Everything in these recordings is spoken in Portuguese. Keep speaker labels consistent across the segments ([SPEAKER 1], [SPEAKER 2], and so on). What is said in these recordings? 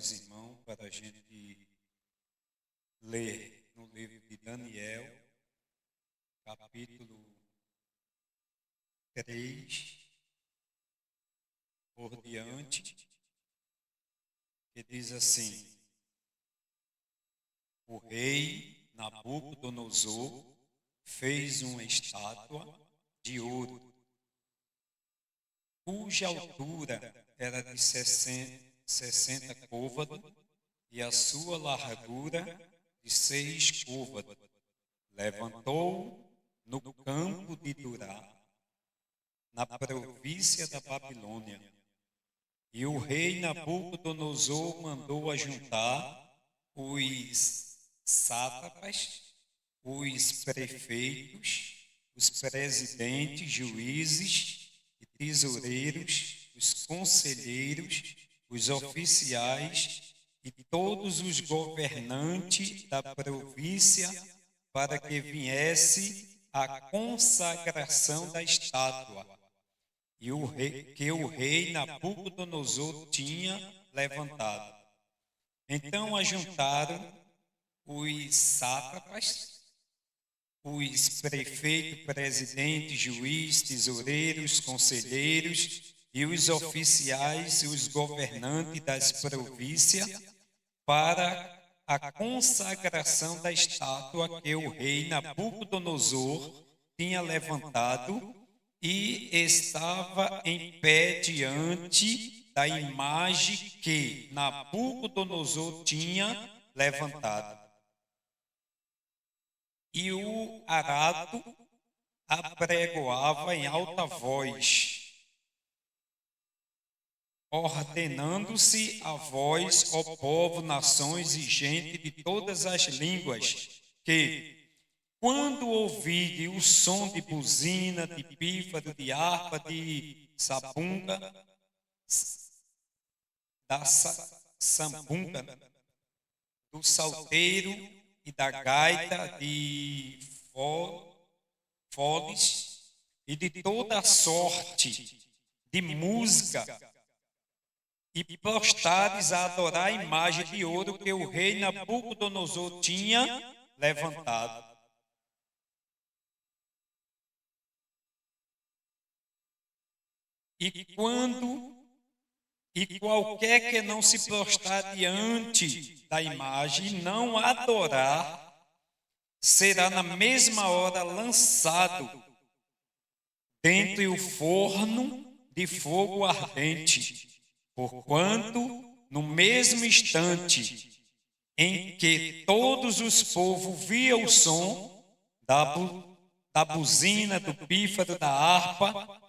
[SPEAKER 1] os irmãos para a gente ler no livro de Daniel, capítulo 3, por diante, que diz assim: o rei Nabucodonosor fez uma estátua de ouro, cuja altura era de 60 côvados e a sua largura de 6 côvados. Levantou no campo de Durá, na província da Babilônia. E o rei Nabucodonosor mandou ajuntar os sátrapas, os prefeitos, os presidentes, juízes e tesoureiros, os conselheiros, os oficiais e todos os governantes da província para que viesse a consagração da estátua que o rei Nabucodonosor tinha levantado. Então ajuntaram os sátrapas, os prefeitos, presidentes, juízes, tesoureiros, conselheiros e os oficiais e os governantes das províncias para a consagração da estátua que o rei Nabucodonosor tinha levantado e estava em pé diante da imagem que Nabucodonosor tinha levantado. E o arado apregoava em alta voz, ordenando-se a vós, ó povo, nações e gente de todas as línguas, que, quando ouvirem o som de buzina, de pífaro, de harpa, de sabunga, da sambunga, do salteiro e da gaita, de foles e de toda sorte de música, e prostrares a adorar a imagem de ouro que o rei Nabucodonosor tinha levantado. E qualquer que não se prostrar diante da imagem e não adorar, será na mesma hora lançado dentro do forno de fogo ardente. Porquanto, no mesmo instante em que todos os povos viam o som da buzina, do pífaro, da harpa,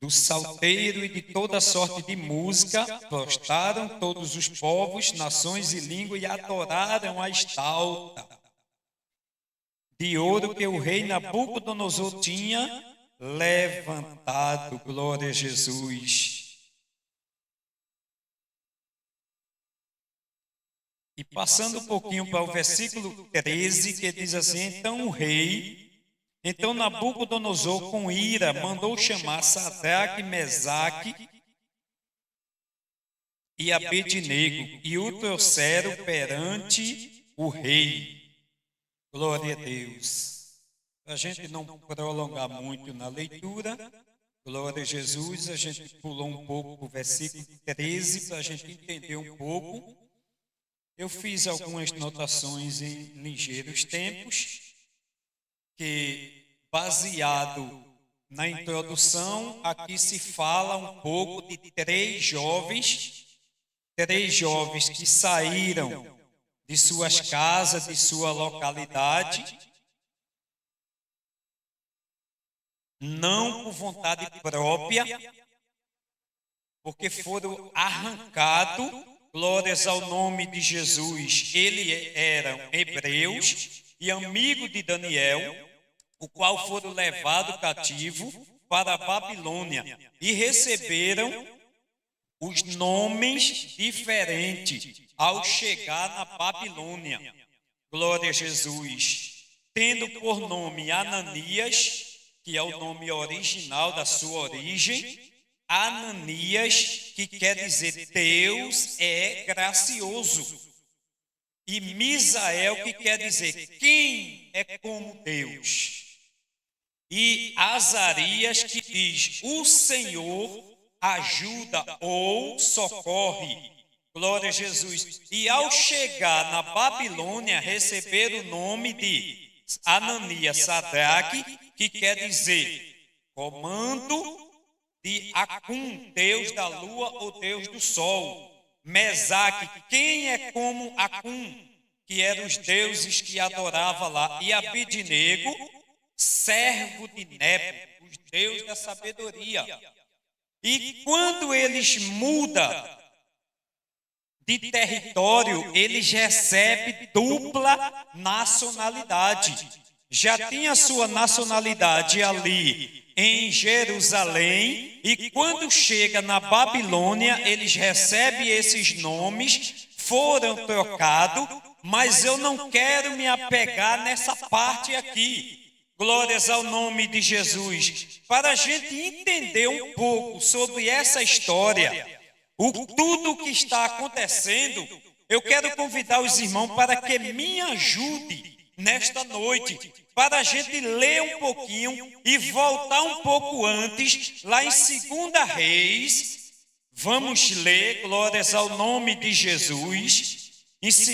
[SPEAKER 1] do salteiro e de toda sorte de música, prostraram todos os povos, nações e línguas e adoraram a estátua de ouro que o rei Nabucodonosor tinha levantado. Glória a Jesus. E passando um pouquinho para o versículo 13, que diz assim: Então Nabucodonosor, com ira, mandou chamar Sadraque, Mesaque e Abednego, e o trouxeram perante o rei. Glória a Deus. Para a gente não prolongar muito na leitura, glória a Jesus, a gente pulou um pouco para o versículo 13, para a gente entender um pouco. Eu fiz algumas notações em ligeiros tempos, que, baseado na introdução, aqui se fala um pouco de três jovens que saíram de suas casas, de sua localidade, não por vontade própria, porque foram arrancados. Glórias ao nome de Jesus. Eles eram hebreus e amigos de Daniel, o qual foram levados cativo para a Babilônia e receberam os nomes diferentes ao chegar na Babilônia. Glória a Jesus. Tendo por nome Ananias, que é o nome original da sua origem, Ananias, que quer dizer Deus é gracioso, e Misael, que quer dizer quem é como Deus, e Azarias, que diz o Senhor ajuda ou socorre. Glória a Jesus. E ao chegar na Babilônia, receber o nome de Ananias Sadraque, que quer dizer comando de Acum, Deus da lua ou Deus do sol. Mesaque, quem é como Acum, que eram os deuses que adorava lá. E Abidnego, servo de Nebo, os deuses da sabedoria. E quando eles mudam de território, eles recebem dupla nacionalidade. Já tinha sua nacionalidade ali em Jerusalém, e quando chega na Babilônia, eles recebem esses nomes, foram trocados, mas eu não quero me apegar nessa parte aqui. Glórias ao nome de Jesus. Para a gente entender um pouco sobre essa história, tudo o que está acontecendo, eu quero convidar os irmãos para que me ajude nesta noite, para a gente ler um pouquinho e voltar um pouco antes, lá em 2 Reis. Vamos ler, glórias ao nome de Jesus, em 2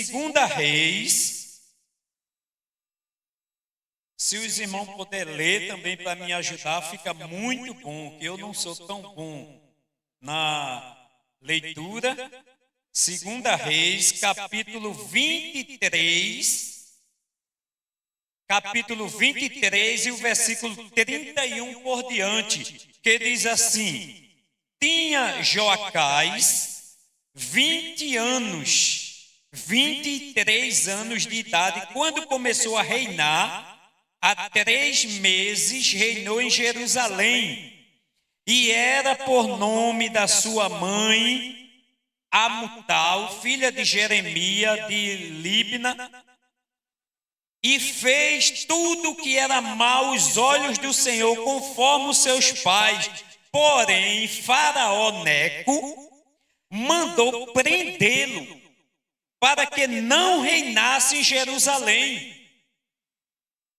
[SPEAKER 1] Reis. Se os irmãos puderem ler também para me ajudar, fica muito bom, que eu não sou tão bom na leitura. 2 Reis, capítulo 23, e o versículo 31 por diante, que diz assim: tinha Joacás 23 anos de idade, quando começou a reinar. Há 3 meses reinou em Jerusalém, e era por nome da sua mãe Amutal, filha de Jeremias de Libna, e fez tudo o que era mal aos olhos do Senhor, conforme os seus pais. Porém, Faraó Neco mandou prendê-lo, para que não reinasse em Jerusalém.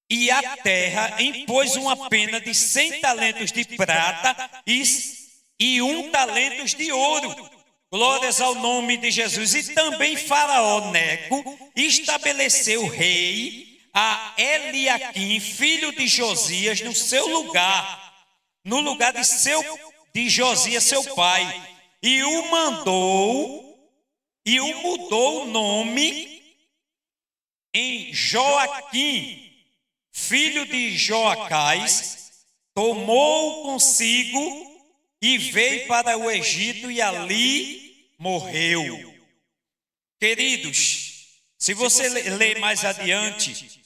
[SPEAKER 1] E a terra impôs uma pena de 100 talentos de prata e 1 talento de ouro. Glórias ao nome de Jesus. E também Faraó Neco estabeleceu rei a Eliaquim, filho de Josias, no seu lugar, no lugar de Josias, seu pai. E o mudou o nome em Joaquim, filho de Joacás, tomou consigo e veio para o Egito e ali morreu. Queridos, se você ler mais adiante,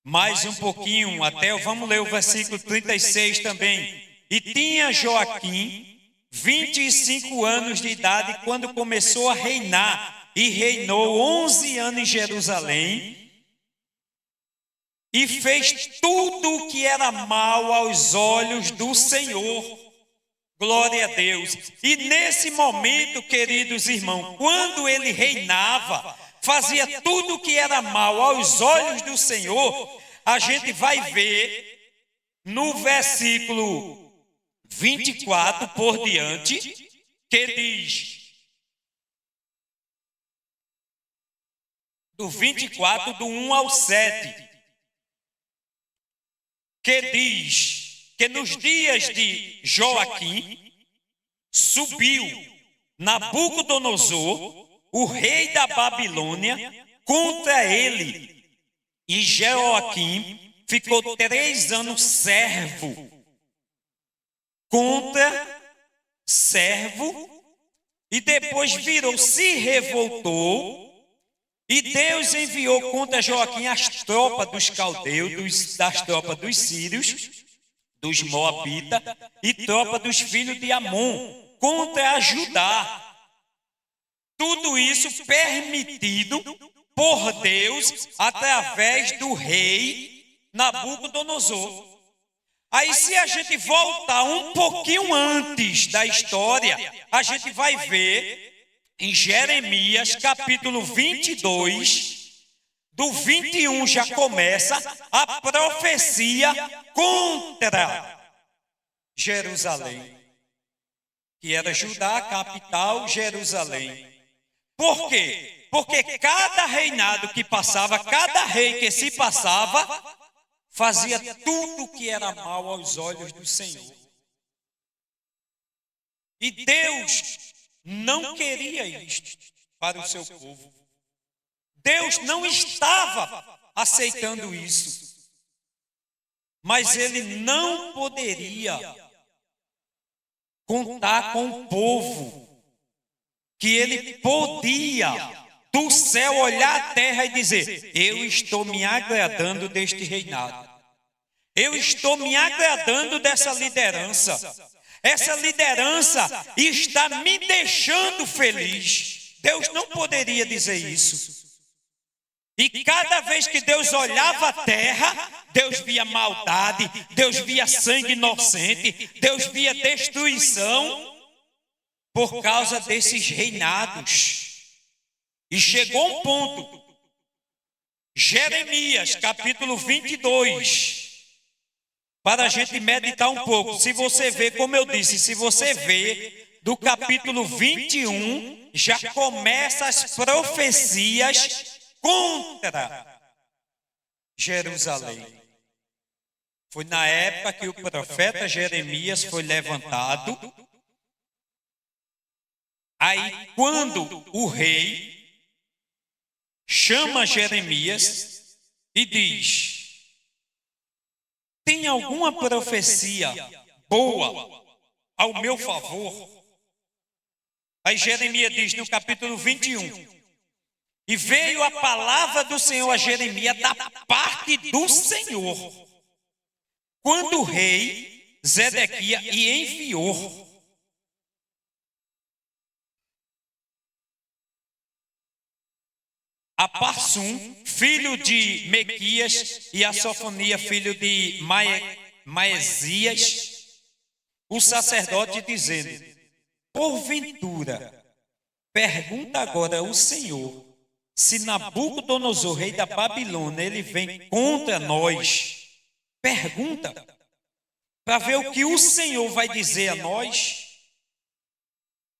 [SPEAKER 1] mais um pouquinho, vamos ler o versículo 36 também. E tinha Joaquim 25 anos de idade quando começou a reinar, e reinou 11 anos em Jerusalém, e fez tudo o que era mal aos olhos do Senhor. Glória a Deus. E nesse momento, queridos irmãos, quando ele reinava, fazia tudo o que era mal aos olhos do Senhor, a gente vai ver no versículo 24 por diante, que diz, do 24, do 1 ao 7, que diz que nos dias de Joaquim subiu Nabucodonosor, o rei da Babilônia, contra ele, e Joaquim ficou 3 anos servo, e depois se revoltou, e Deus enviou contra Joaquim as tropas dos caldeus, das tropas dos sírios, dos moabitas e tropa dos filhos de Amon, contra Judá. Tudo isso permitido por Deus através do rei Nabucodonosor. Aí, se a gente voltar um pouquinho antes da história, a gente vai ver em Jeremias, capítulo 22, do 21 já começa a profecia contra Jerusalém, que era Judá, capital, Jerusalém. Por quê? Porque cada reinado que passava, cada rei que se passava, fazia tudo que era mal aos olhos do Senhor. E Deus não queria isto para o seu povo. Deus não estava aceitando isso. Mas ele não poderia contar com o povo, que ele podia do céu olhar a terra e dizer: eu estou me agradando deste reinado. Eu estou me agradando dessa liderança. Essa liderança está me deixando feliz. Deus não poderia dizer isso. E cada vez que Deus olhava a terra, Deus via maldade, Deus via sangue inocente, Deus via destruição por causa desses reinados. E chegou um ponto, Jeremias, capítulo 22, para a gente meditar um pouco. Se você vê, como eu disse, se você vê, do capítulo 21, já começa as profecias contra Jerusalém. Foi na época que o profeta Jeremias foi levantado. Aí, quando o rei chama Jeremias e diz: tem alguma profecia boa ao meu favor? Aí Jeremias diz no capítulo 21: e veio a palavra do Senhor a Jeremias da parte do Senhor, quando o rei Zedequias e enviou. A Passum, filho de Mequias, e a Sofonia, filho de Maesias, o sacerdote, dizendo: porventura, pergunta agora o Senhor, se Nabucodonosor, rei da Babilônia, ele vem contra nós. Pergunta, para ver o que o Senhor vai dizer a nós.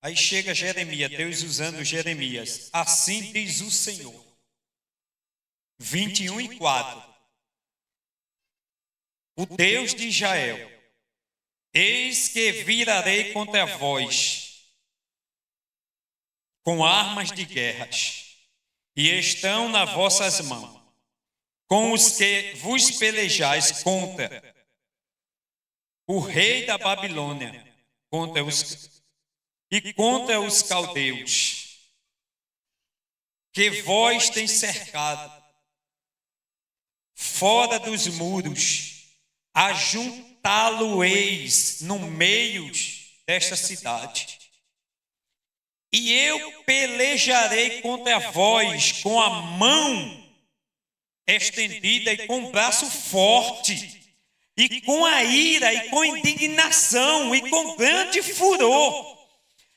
[SPEAKER 1] Aí chega Jeremias, Deus usando Jeremias: assim diz o Senhor. 21:4. O Deus de Israel: eis que virarei contra vós com armas de guerras, e estão nas vossas mãos, com os que vos pelejais contra o rei da Babilônia, contra os caldeus, que vós tem cercado, fora dos muros, ajuntá-lo-eis no meio desta cidade. E eu pelejarei contra vós com a mão estendida e com o braço forte, e com a ira, e com indignação, e com grande furor,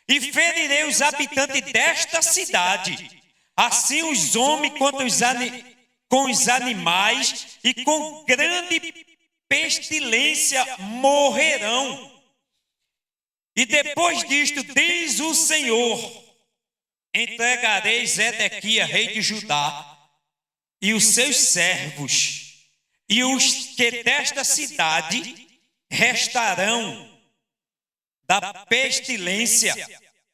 [SPEAKER 1] e ferirei os habitantes desta cidade, assim os homens quanto com os animais, e com grande pestilência morrerão. E depois disto, diz o Senhor: entregarei Zedequias, rei de Judá, e os seus servos, e os que desta cidade restarão da pestilência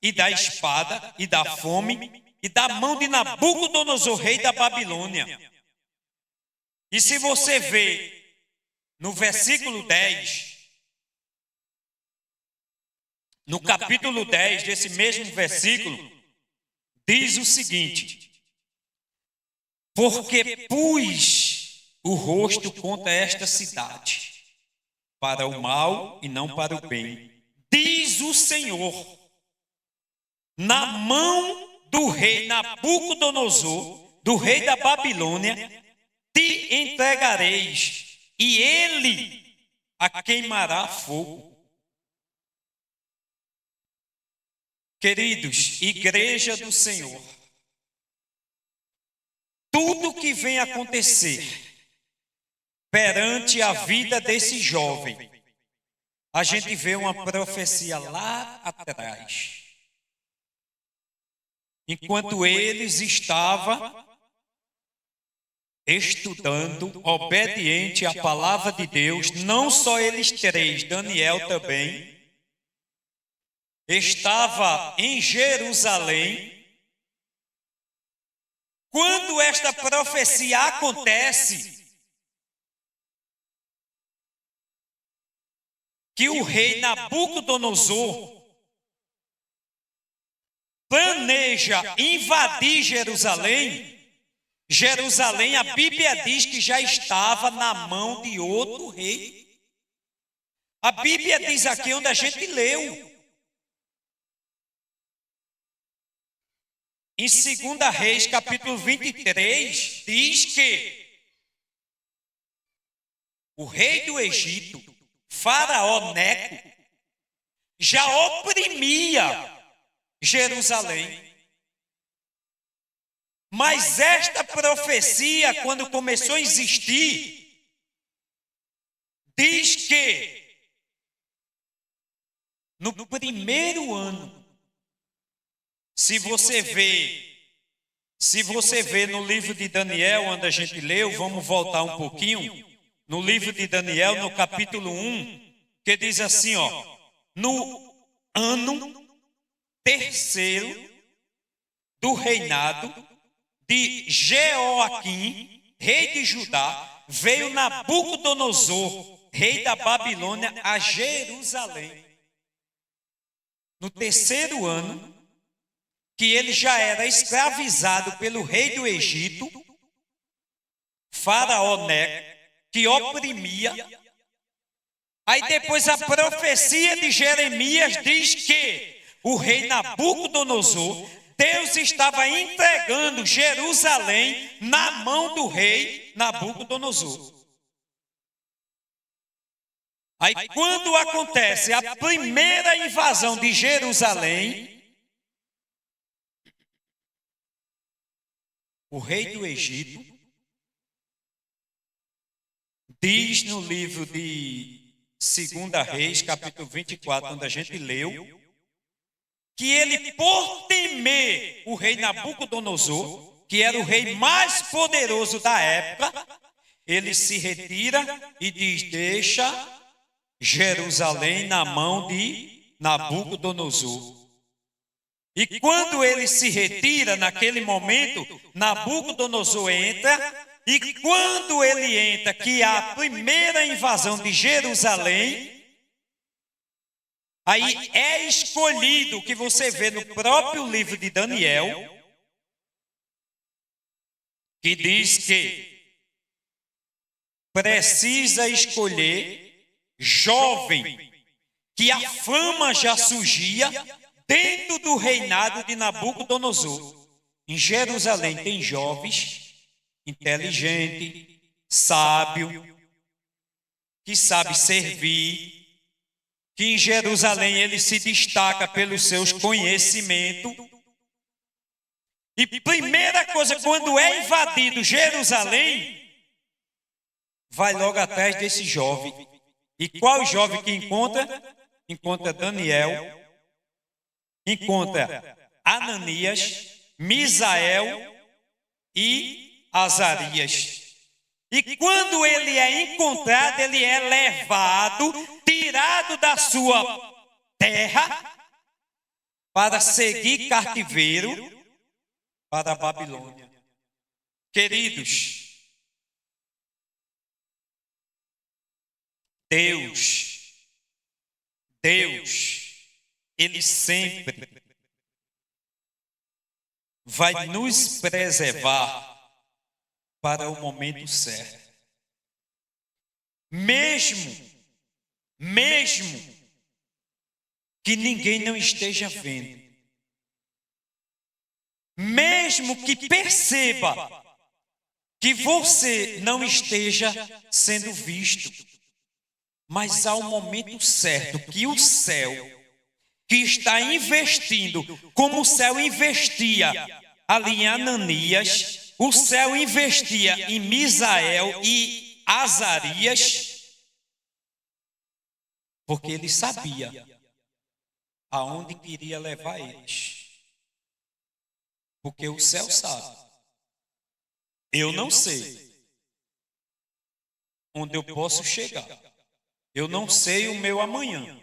[SPEAKER 1] e da espada e da fome e da mão de Nabucodonosor, rei da Babilônia. E se você vê no versículo 10, no capítulo 10 desse mesmo versículo, diz o seguinte: porque pus o rosto contra esta cidade, para o mal e não para o bem, diz o Senhor, na mão do rei Nabucodonosor, do rei da Babilônia, te entregareis, e ele a queimará fogo. Queridos, igreja do Senhor, tudo que vem acontecer perante a vida desse jovem, a gente vê uma profecia lá atrás. Enquanto eles estavam estudando, obediente à palavra de Deus, não só eles três, Daniel também, estava em Jerusalém. Quando esta profecia acontece, que o rei Nabucodonosor planeja invadir Jerusalém, Jerusalém, a Bíblia diz que já estava na mão de outro rei. A Bíblia diz aqui onde a gente leu. Em 2 Reis, capítulo 23, diz que o rei do Egito, Faraó Neco, já oprimia Jerusalém. Mas esta profecia, quando começou a existir, diz que no primeiro ano, se você vê no livro de Daniel, onde a gente leu, vamos voltar um pouquinho, no livro de Daniel, no capítulo 1, que diz assim, ó, no ano terceiro do reinado de Jeoaquim, rei de Judá, veio Nabucodonosor, rei da Babilônia, a Jerusalém. No terceiro ano, que ele já era escravizado pelo rei do Egito, Faraó Neco, que oprimia. Aí depois a profecia de Jeremias diz que o rei Nabucodonosor, Deus estava entregando Jerusalém na mão do rei Nabucodonosor. Aí quando acontece a primeira invasão de Jerusalém, o rei do Egito diz no livro de 2 Reis, capítulo 24, onde a gente leu, que ele, por temer o rei Nabucodonosor, que era o rei mais poderoso da época, ele se retira e diz, deixa Jerusalém na mão de Nabucodonosor. E quando ele se retira, naquele momento, Nabucodonosor entra, e quando ele entra, que há a primeira invasão de Jerusalém, aí é escolhido, que você vê no próprio livro de Daniel, que diz que precisa escolher jovem, que a fama já surgia dentro do reinado de Nabucodonosor. Em Jerusalém tem jovens, inteligente, sábio, que sabe servir, que em Jerusalém ele se destaca pelos seus conhecimentos. E primeira coisa, quando é invadido Jerusalém, vai logo atrás desse jovem. E qual jovem que encontra? Encontra Daniel, encontra Ananias, Misael e Azarias. E quando ele é encontrado, ele é levado, tirado da sua terra, para seguir cativeiro para a Babilônia. Queridos, Deus, Ele sempre vai nos preservar para o momento certo. Mesmo que ninguém não esteja vendo, mesmo que perceba que você não esteja sendo visto, Mas há um momento certo que o céu, que está investindo, como o céu investia ali em Ananias, o céu investia em Misael e Azarias, porque ele sabia aonde queria levar eles. Porque o céu sabe. Eu não sei onde eu posso chegar. Eu não sei o meu amanhã.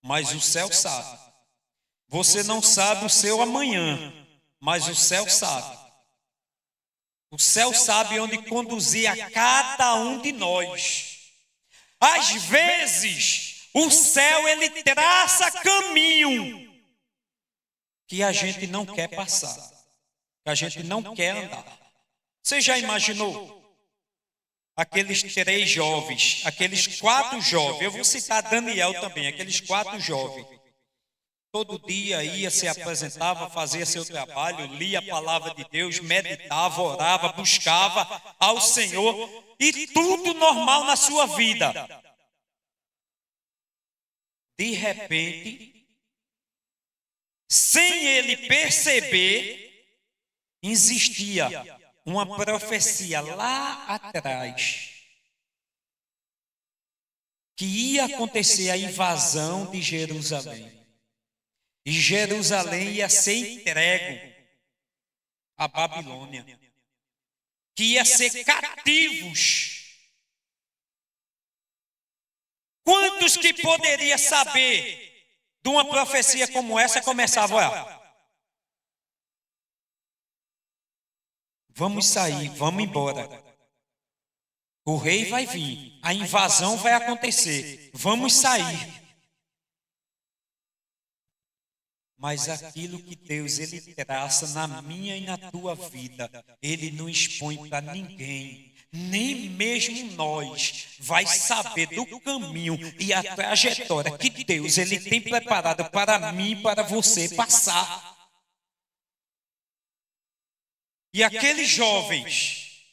[SPEAKER 1] Mas o céu sabe. Você não sabe o seu amanhã, mas o céu sabe. O céu sabe onde conduzir a cada um de nós. Às vezes, o céu ele traça caminho que a gente não quer passar, que a gente não quer andar. Você já imaginou? Aqueles 3 jovens, aqueles 4 jovens, eu vou citar Daniel também, aqueles 4 jovens. Todo dia ia, se apresentava, fazia seu trabalho, lia a palavra de Deus, meditava, orava, buscava ao Senhor e tudo normal na sua vida. De repente, sem ele perceber, existia uma profecia lá atrás que ia acontecer a invasão de Jerusalém. E Jerusalém ia ser entregue à Babilônia, que ia ser cativos. Quantos que poderia saber de uma profecia como essa começava, olha, vamos sair, vamos embora. O rei vai vir, a invasão vai acontecer, vamos sair. Mas aquilo que Deus ele traça na minha e na tua vida, ele não expõe para ninguém. Nem mesmo nós vai saber do caminho e a trajetória que Deus ele tem preparado para mim e para você passar. E aqueles jovens,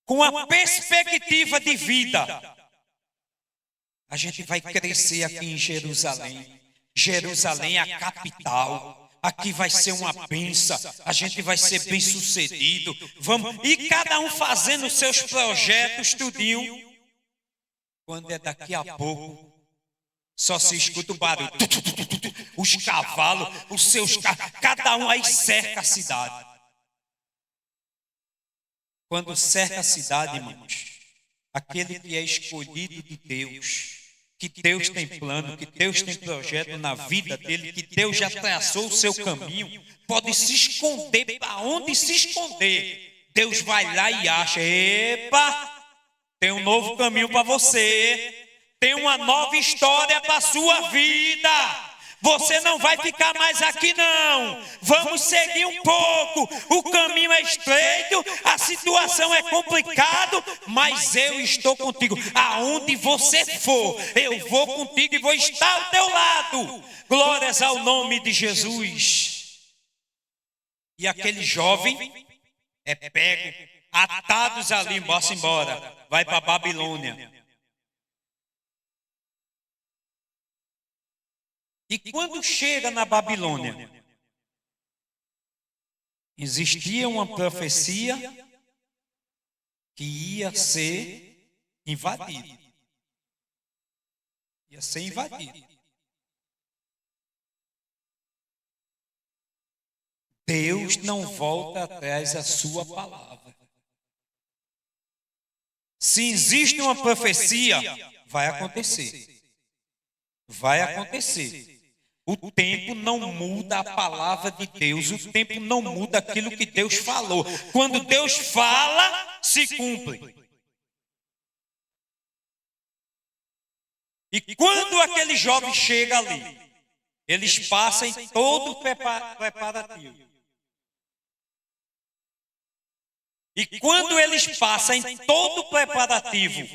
[SPEAKER 1] com a perspectiva de vida, a gente vai crescer aqui em Jerusalém. Jerusalém é a capital. Aqui vai ser uma bênção. A gente vai ser bem sucedido. Vamos. E cada um fazendo os seus projetos, tudinho. Quando é daqui a pouco, só se escuta o barulho. Os cavalos, os seus carros. Cada um aí cerca a cidade. Quando cerca a cidade, irmãos, aquele que é escolhido de Deus, que Deus tem plano, que Deus tem projeto na vida dele, que Deus já traçou o seu caminho, pode se esconder para onde se esconder. Deus vai lá e acha, epa, tem um novo caminho para você, tem uma nova história para a sua vida. Você não vai ficar mais aqui não. Vamos seguir um pouco. O caminho é estreito, a situação é complicada, mas eu estou contigo. Aonde você for, eu vou contigo e vou estar ao teu lado. Glórias ao nome de Jesus. E aquele jovem é pego, atados ali, bora embora, vai para a Babilônia. E quando chega na Babilônia, existia uma profecia que ia ser invadida. Ia ser invadida. Deus não volta atrás da sua palavra. Se existe uma profecia, vai acontecer. Vai acontecer. O tempo não muda a palavra de Deus. O tempo não muda aquilo que Deus falou. Quando Deus fala, se cumpre. E quando aquele jovem chega ali, eles passam em todo o preparativo. E quando eles passam em todo o preparativo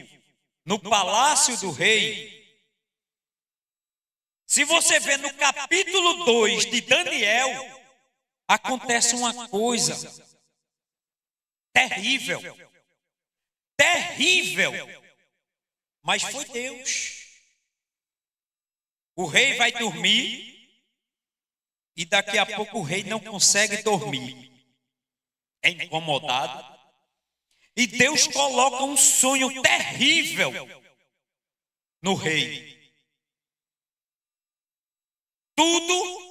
[SPEAKER 1] no palácio do rei, se você vê no capítulo 2 de Daniel, acontece uma coisa terrível. terrível. Mas foi Deus. O rei vai dormir e daqui a pouco o rei não consegue dormir. É incomodado. E Deus coloca um sonho terrível no rei. Tudo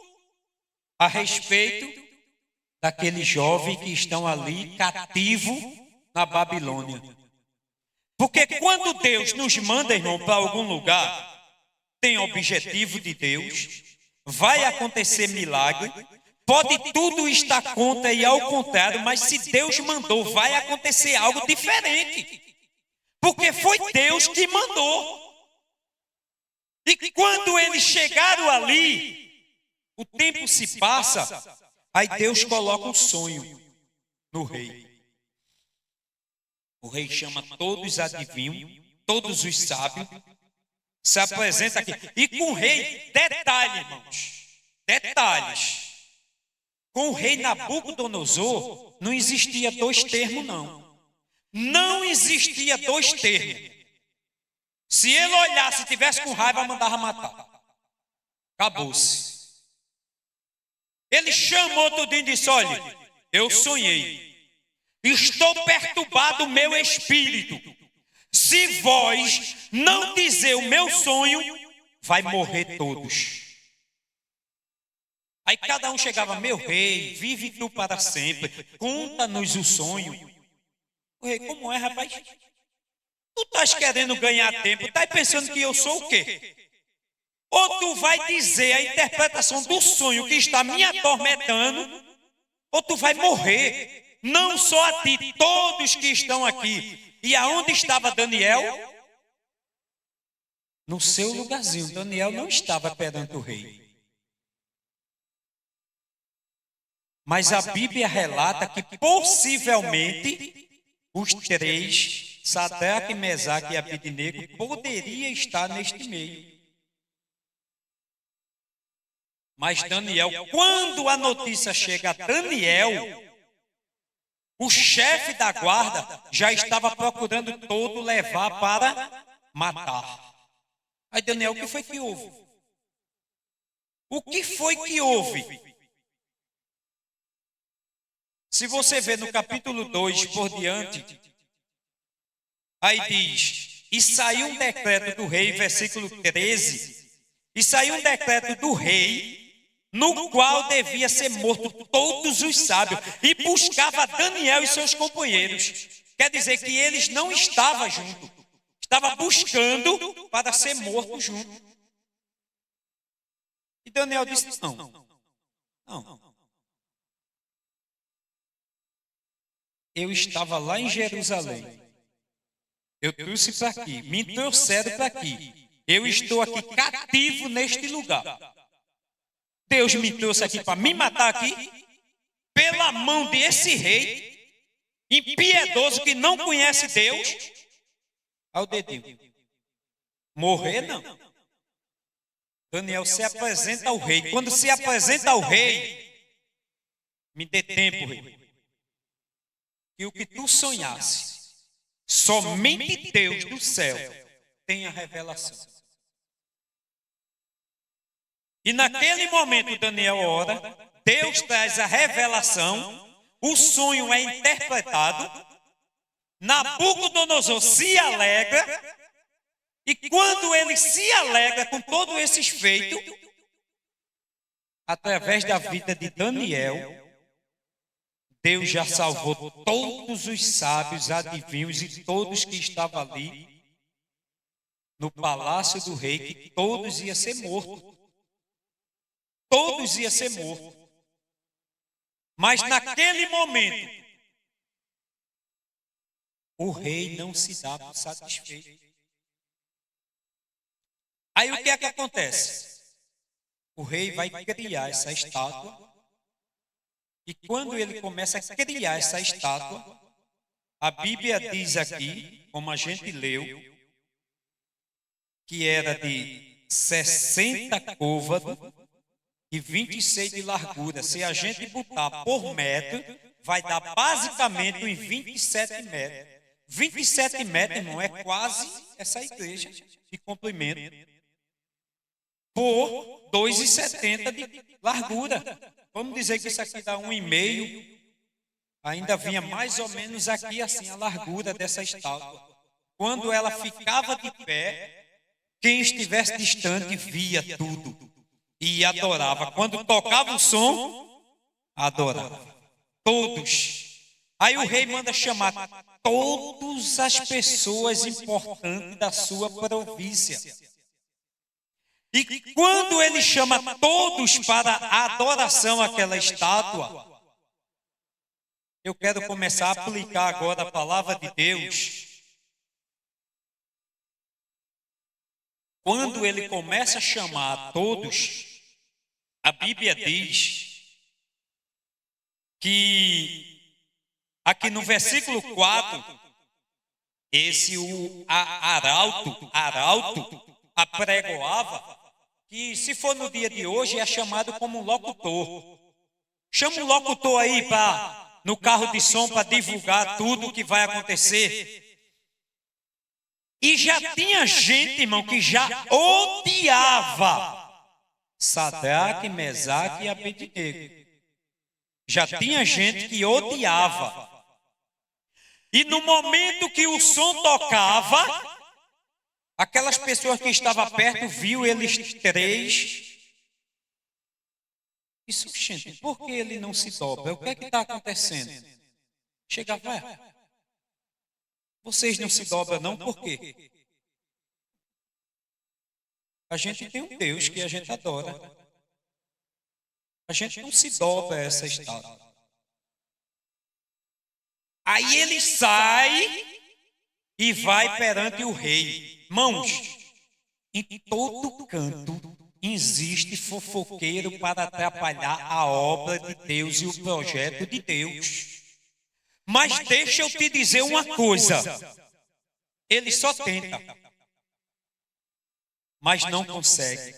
[SPEAKER 1] a respeito daquele jovem que estão ali cativo na Babilônia. Porque quando Deus nos manda, irmão, para algum lugar, tem objetivo de Deus, vai acontecer milagre, pode tudo estar contra e ao contrário, mas se Deus mandou, vai acontecer algo diferente. Porque foi Deus que mandou. E quando eles chegaram ali, o tempo se passa, aí Deus coloca um sonho no rei. O rei chama todos os adivinhos, todos os sábios, se apresenta aqui. E com o rei, detalhe, irmãos, detalhes. Com o rei Nabucodonosor, não existia dois termos, não. Não existia dois termos. Se ele olhasse e tivesse com raiva, mandava matar. Acabou-se. Ele chamou tudinho e disse, olha, eu sonhei. Estou perturbado o meu espírito. Se vós não dizer o meu sonho, vai morrer todos. Aí cada um chegava, meu rei, vive tu para sempre, conta-nos o sonho. O rei, como é, rapaz? Tu estás querendo ganhar tempo, estás pensando que eu sou o quê? Ou tu vai dizer a interpretação do sonho que está me atormentando, ou tu vai morrer. Não só a ti, todos que estão aqui. E aonde estava Daniel? No seu lugarzinho. Daniel não estava perante o rei. Mas a Bíblia relata que possivelmente os três, Sadraque, Mesaque e Abednego, poderia estar neste meio. Mas Daniel, quando a notícia chega a Daniel, o chefe da guarda já estava procurando todo levar para matar. Aí Daniel, o que foi que houve? O que foi que houve? Se você ver no capítulo 2 por diante, aí diz, e saiu um decreto do rei, versículo 13, e saiu um decreto do rei, no qual devia ser morto todos os sábios, e buscava Daniel e seus companheiros. Quer dizer que eles não estavam juntos, estava buscando para ser morto junto. E Daniel disse, não. Eu estava lá em Jerusalém, eu trouxe para aqui, me trouxeram para aqui, eu estou aqui cativo neste lugar. Deus me trouxe aqui para me matar aqui, pela mão desse rei, impiedoso que não conhece Deus, ao dedinho. Morrer não. Daniel se apresenta ao rei. Quando se apresenta ao rei, me dê tempo, rei. Que o que tu sonhasse, somente Deus do céu tem a revelação. E naquele momento Daniel ora, Deus traz a revelação, o sonho é interpretado, Nabucodonosor se alegra, e quando ele se alegra com todos esses feitos, através da vida de Daniel, Deus já salvou todos os sábios, adivinhos e todos que estavam ali no palácio do rei, que todos iam ser mortos. Todos iam ser mortos. Mas naquele momento, o rei não se dava satisfeito. Aí o que é que acontece? O rei vai criar essa estátua. E quando ele começa a criar essa estátua, a Bíblia diz aqui, como a gente leu, que era de 60 côvados e 26 de largura. Se a gente botar por metro, vai dar basicamente uns 27 metros. 27 metros, irmão, é quase essa igreja de comprimento, por 2,70 de largura. Vamos dizer que isso aqui dá 1,5. Ainda vinha mais ou menos aqui assim a largura dessa estátua. Quando ela ficava de pé, quem estivesse distante via tudo e adorava. Quando tocava o som, adorava. Todos. Aí o rei manda chamar todas as pessoas importantes da sua província. E quando ele chama todos para a adoração àquela estátua, eu quero começar a aplicar agora a palavra de Deus. Quando ele começa a chamar a todos, a Bíblia diz que aqui no versículo 4, o arauto apregoava que, se for no dia de hoje, é chamado como um locutor. Chama um locutor aí no carro de som para divulgar tudo o que vai acontecer. E já tinha gente, irmão, que já odiava Sadraque, Mesaque e Abednego. Já tinha gente que odiava. E no momento que o som tocava, aquelas pessoas que estavam perto viu eles três. Isso, gente, por que ele não se dobra? O que é que está acontecendo? Chegava, vocês não se dobram não, por quê? A gente tem um Deus que a gente adora. A gente não se dobra a essa estátua. Aí ele sai e vai perante o rei. Irmãos, em todo canto existe fofoqueiro para atrapalhar a obra de Deus e o projeto de Deus. Mas deixa eu te dizer uma coisa. Ele só tenta, mas não consegue.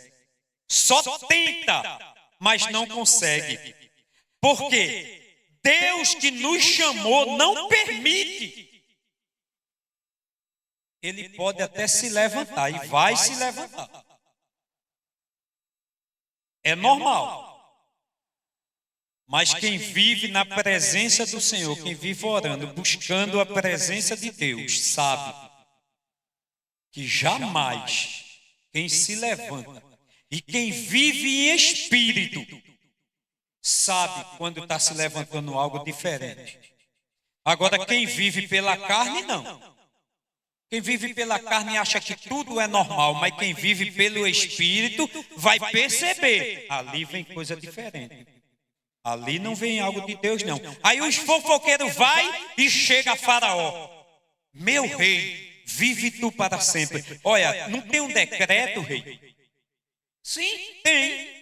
[SPEAKER 1] Só tenta, mas não consegue. Porque Deus que nos chamou não permite. Ele pode até se levantar e vai se levantar. É normal. Mas quem vive na presença do Senhor, quem vive orando, buscando a presença de Deus, sabe que jamais quem se levanta e quem vive em espírito sabe quando está se levantando algo diferente. Agora, quem vive pela carne, não. Quem vive pela carne acha que tudo é normal, mas quem vive pelo Espírito vai perceber. Ali vem coisa diferente. Ali não vem algo de Deus, não. Aí os fofoqueiros vai e chega a Faraó. Meu rei, vive tu para sempre. Olha, não tem um decreto, rei? Sim, tem.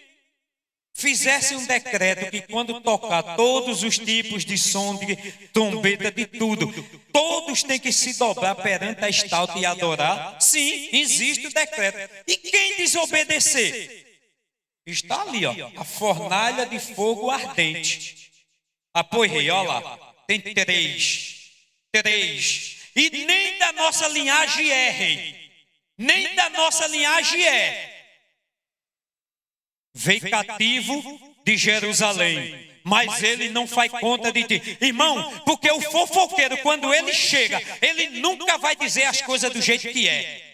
[SPEAKER 1] Fizesse um decreto que quando tocar todos os tipos de som, de trombeta, de tudo, todos têm que se dobrar perante a estátua e adorar. Sim, existe o decreto. E quem desobedecer? Está ali, ó, a fornalha de fogo ardente. Pois, rei, olha lá, tem três. E nem da nossa linhagem é, rei. Nem da nossa linhagem é. Veio cativo de Jerusalém, mas ele não faz conta de ti. Irmão, porque o fofoqueiro, quando ele chega, ele nunca vai dizer as coisas do jeito que é.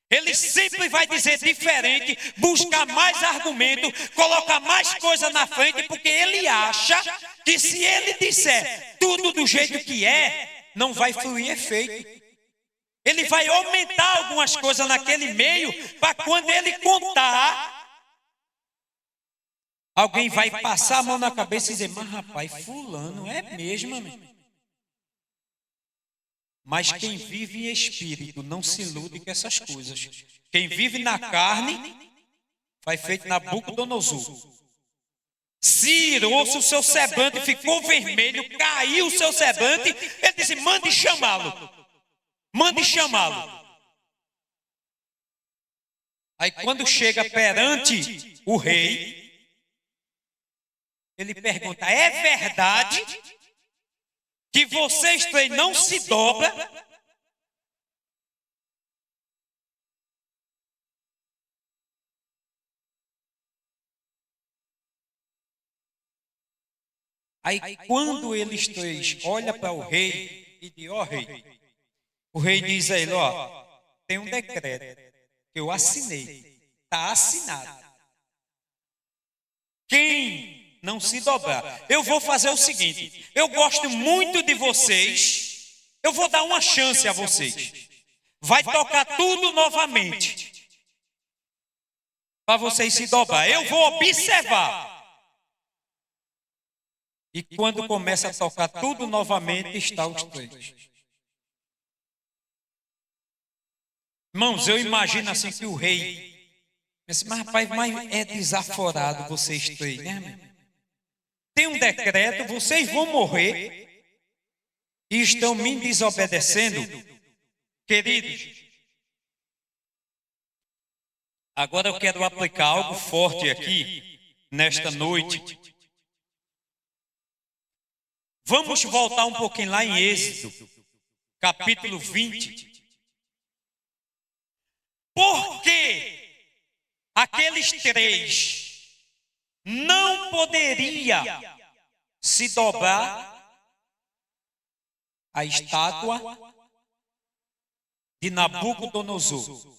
[SPEAKER 1] Ele sempre vai dizer diferente, buscar mais argumento, colocar mais coisa na frente, porque ele acha que se ele disser tudo do jeito que é, não vai fluir efeito. Ele vai aumentar algumas coisas naquele meio, para quando ele contar, alguém vai passar a mão na cabeça e dizer, mas rapaz, fulano é mesmo, amigo. Mas quem vive em espírito não se ilude com essas coisas. Quem vive na carne, faz feito Nabucodonosor. Se irou-se o seu semblante, ficou vermelho, caiu o seu semblante, ele disse, mande chamá-lo. Mande chamá-lo. Aí quando chega perante o rei, ele pergunta, é verdade que vocês três não se dobram, aí quando eles três olham para o rei e dizem, ó rei, o rei diz a ele, ó, tem um decreto que eu assinei, está assinado. Quem não se dobrar, eu vou fazer o seguinte, eu gosto muito de vocês, eu vou dar uma chance a vocês. Vai tocar tudo novamente, para vocês se dobrar. Eu vou observar. E quando começa a tocar tudo novamente, está os três. Irmãos, eu imagino assim que o rei, mas rapaz, mas é desaforado vocês três, né, irmão? Tem um decreto, vocês vão morrer e estão me desobedecendo. Queridos, agora eu quero aplicar algo forte aqui, nesta noite. Vamos voltar um pouquinho lá em Êxodo, capítulo 20. Por que aqueles três não poderiam se dobrar à estátua de Nabucodonosor?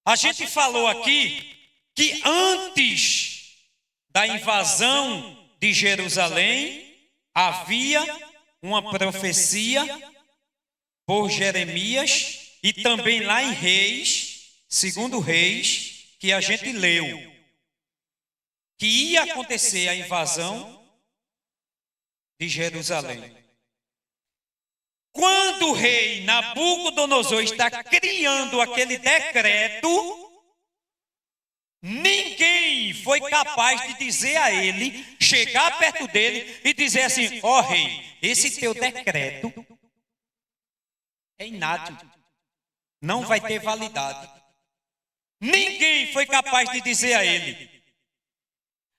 [SPEAKER 1] A gente falou aqui que antes da invasão de Jerusalém, havia uma profecia por Jeremias e também lá em Reis, segundo Reis, que a gente leu, que ia acontecer a invasão de Jerusalém. Quando o rei Nabucodonosor está criando aquele decreto, ninguém foi capaz de dizer a ele, chegar perto dele e dizer assim, ó rei, esse teu decreto é inátil, não vai ter validade. Ninguém foi capaz de dizer a ele.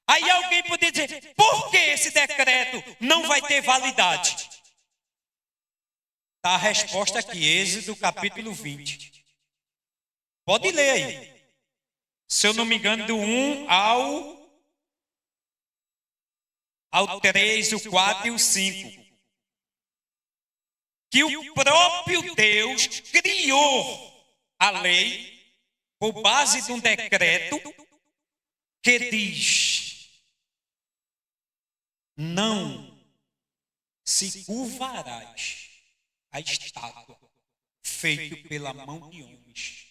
[SPEAKER 1] Aí alguém podia dizer, por que esse decreto não vai ter validade? Está a resposta aqui, Êxodo capítulo 20. Pode ler aí. Se eu não me engano, do 1 ao 3, o 4 e o 5. Que o próprio Deus criou a lei por base de um decreto que diz: não se curvarás a estátua feita pela mão de homens.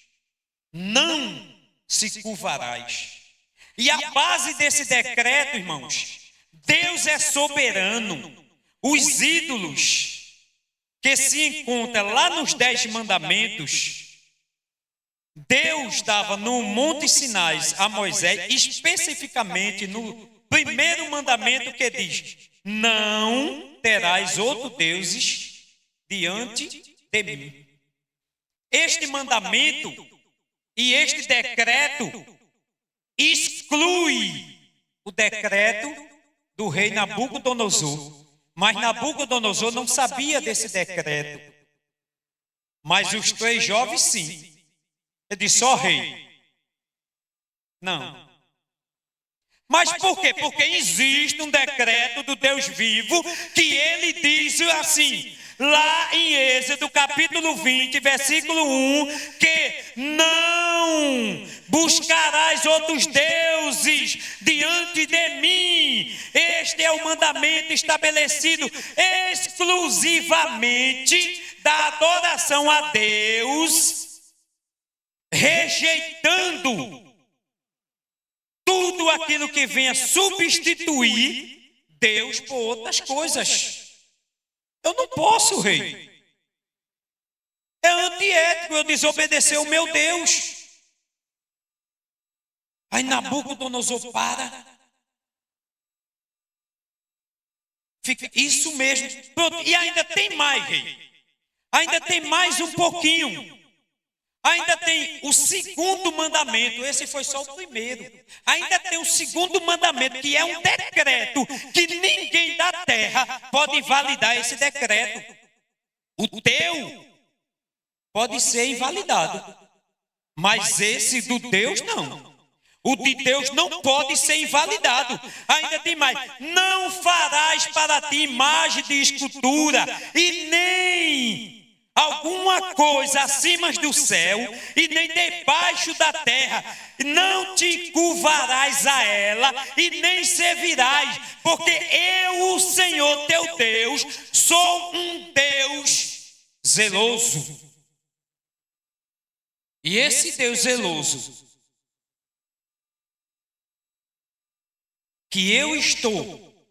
[SPEAKER 1] Não se curvarás. E a base desse decreto, irmãos, Deus é soberano. Os ídolos que se encontram lá nos 10 mandamentos, Deus dava no Monte Sinai a Moisés, especificamente no primeiro mandamento que diz: não terás outros deuses diante de mim. Este mandamento e este decreto exclui o decreto do rei Nabucodonosor. Mas Nabucodonosor não sabia desse decreto. Mas os 3 jovens sim. Ele disse, ó rei. Não. Mas por quê? Porque existe um decreto do Deus vivo que ele diz assim, lá em Êxodo capítulo 20, versículo 1, que não buscarás outros deuses diante de mim. Este é o mandamento estabelecido exclusivamente da adoração a Deus, rejeitando tudo aquilo que venha substituir Deus por outras coisas. Eu não posso, rei. É antiético eu desobedecer o meu Deus. Aí Nabucodonosor para. Fica isso mesmo. Pronto. E ainda tem mais, rei. Ainda tem mais um pouquinho. Ainda tem o segundo mandamento, esse foi só o primeiro. Ainda tem o segundo mandamento, que é um decreto, que ninguém da terra pode validar esse decreto. O teu pode ser invalidado, mas esse do Deus não. O de Deus não pode ser invalidado. Ainda tem mais: não farás para ti imagem de escultura, e nem alguma coisa acima do céu, e nem debaixo da terra. Não te curvarás a ela, e nem servirás, porque eu, o Senhor teu Deus, sou um Deus zeloso. E esse Deus zeloso, que eu estou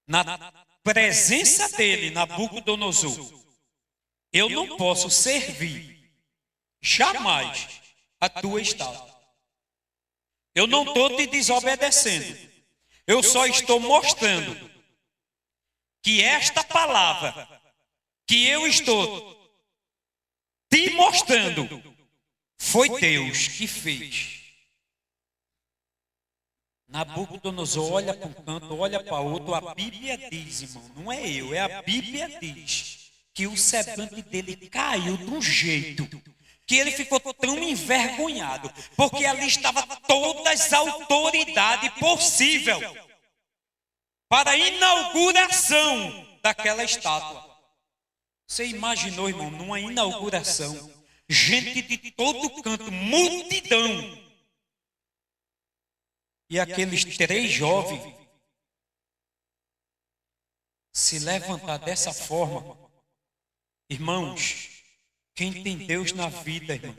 [SPEAKER 1] na presença dele, Nabucodonosor, eu não posso servir jamais a tua estátua. Eu não estou te desobedecendo. Eu só estou mostrando que esta palavra que eu estou te mostrando foi Deus que fez. Nabucodonosor olha para um canto, olha para outro. A Bíblia diz, irmão, não é eu, é a Bíblia diz que o semblante dele caiu de um jeito que ele ficou tão envergonhado, porque ali estava todas as autoridades possíveis para a inauguração daquela estátua. Você imaginou, irmão, numa inauguração, gente de todo canto, multidão, e aqueles 3 jovens se levantar dessa forma? Irmãos, quem tem Deus na vida, irmão,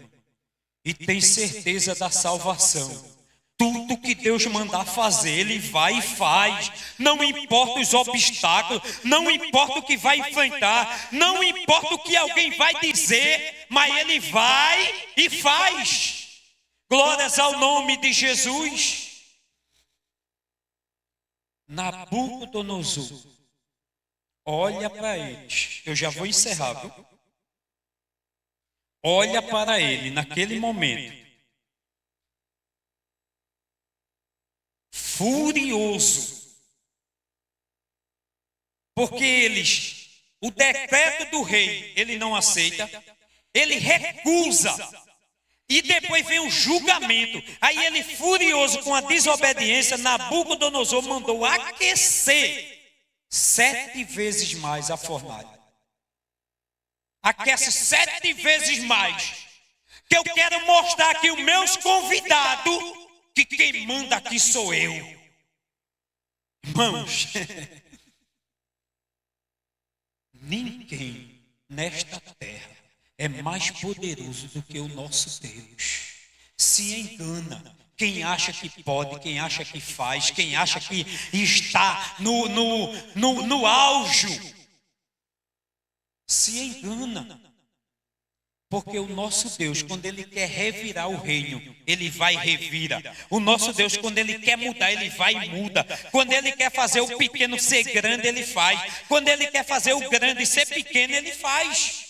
[SPEAKER 1] e tem certeza da salvação, tudo que Deus mandar fazer, Ele vai e faz. Não importa os obstáculos, não importa o que vai enfrentar, não importa o que alguém vai dizer, mas Ele vai e faz. Glórias ao nome de Jesus. Nabucodonosor olha para eles. Eu já vou encerrar, viu? Olha para ele naquele momento, furioso, porque o decreto do rei, ele não aceita, ele recusa. E depois vem o julgamento. Aí ele, furioso com a desobediência, Nabucodonosor mandou aquecer 7 vezes mais a fornalha. Aquece 7 vezes mais. Que eu quero mostrar aqui os meus convidados, que quem manda aqui sou eu. Irmãos, ninguém nesta terra é mais poderoso do que o nosso Deus. Se engana quem acha que pode, quem acha que faz, quem acha que está no auge. Se engana. Porque o nosso Deus, quando Ele quer revirar o reino, Ele vai e revira. O nosso Deus, quando Ele quer mudar, Ele vai e muda. Quando Ele quer fazer o pequeno ser grande, Ele faz. Quando Ele quer fazer o grande ser pequeno, Ele faz.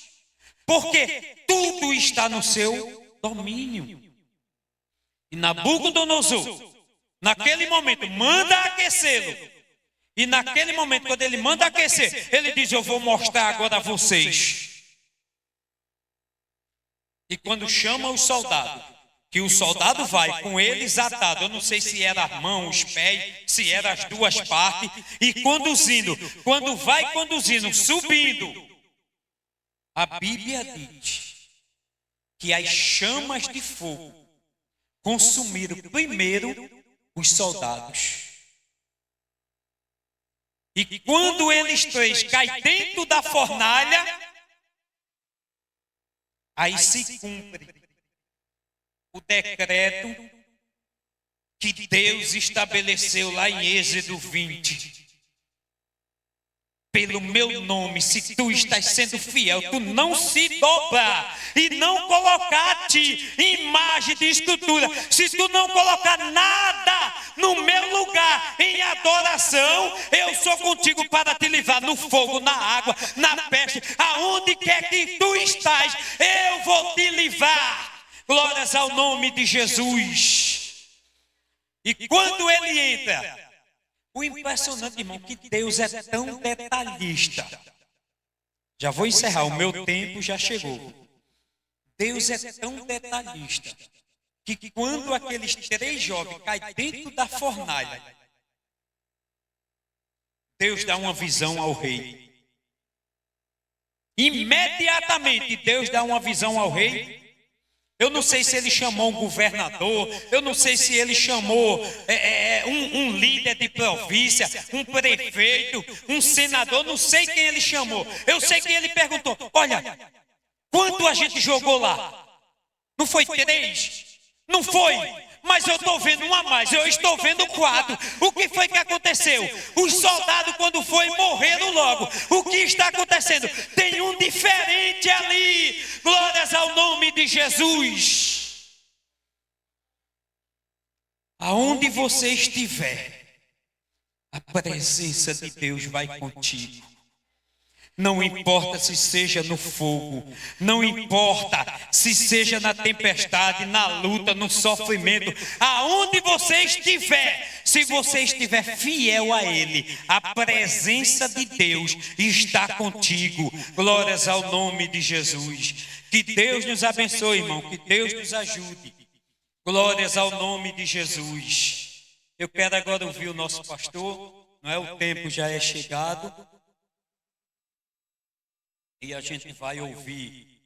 [SPEAKER 1] Porque tudo está no seu domínio. E Nabucodonosor, naquele momento, manda aquecê-lo. E naquele momento, quando ele manda aquecer, ele diz: eu vou mostrar agora a vocês. E quando chama os soldados, que o soldado vai com eles atado, eu não sei se era a mão, os pés, se eram as duas partes, e conduzindo, quando vai conduzindo, subindo, a Bíblia diz que as chamas de fogo consumiram primeiro os soldados. E quando eles 3 caem dentro da fornalha, aí se cumpre o decreto que Deus estabeleceu lá em Êxodo 20. Pelo meu nome, se tu estás sendo fiel, tu não se dobrar e não colocar a ti imagem de escultura, se tu não colocar nada no meu lugar em adoração, eu sou contigo para te livrar no fogo, na água, na peste, aonde quer que tu estás, eu vou te livrar. Glórias ao nome de Jesus. E quando ele entra, o impressionante, irmão, que Deus é tão detalhista. Já vou encerrar, o meu tempo já chegou. Deus é tão detalhista que quando aqueles 3 jovens caem dentro da fornalha, Deus dá uma visão ao rei. Imediatamente Deus dá uma visão ao rei. Eu não sei se ele chamou um governador, eu não sei se ele chamou um líder de província, um prefeito, um senador, não sei quem ele chamou. Eu sei que ele perguntou: olha, quanto a gente jogou lá? Não foi 3? Não foi, mas eu estou vendo um a mais, eu estou vendo 4. O que foi que aconteceu? Os soldados, quando foi, morreram logo. O que está acontecendo? Tem um diferente ali. Glórias ao nome de Jesus. Aonde você estiver, a presença de Deus vai contigo. Não importa se seja no fogo, não importa se seja na tempestade, na luta, no sofrimento, aonde você estiver, se você estiver fiel a Ele, a presença de Deus está contigo. Glórias ao nome de Jesus. Que Deus nos abençoe, irmão, que Deus nos ajude. Glórias ao nome de Jesus. Eu quero agora ouvir o nosso pastor, não é? O tempo já é chegado. E a gente vai ouvir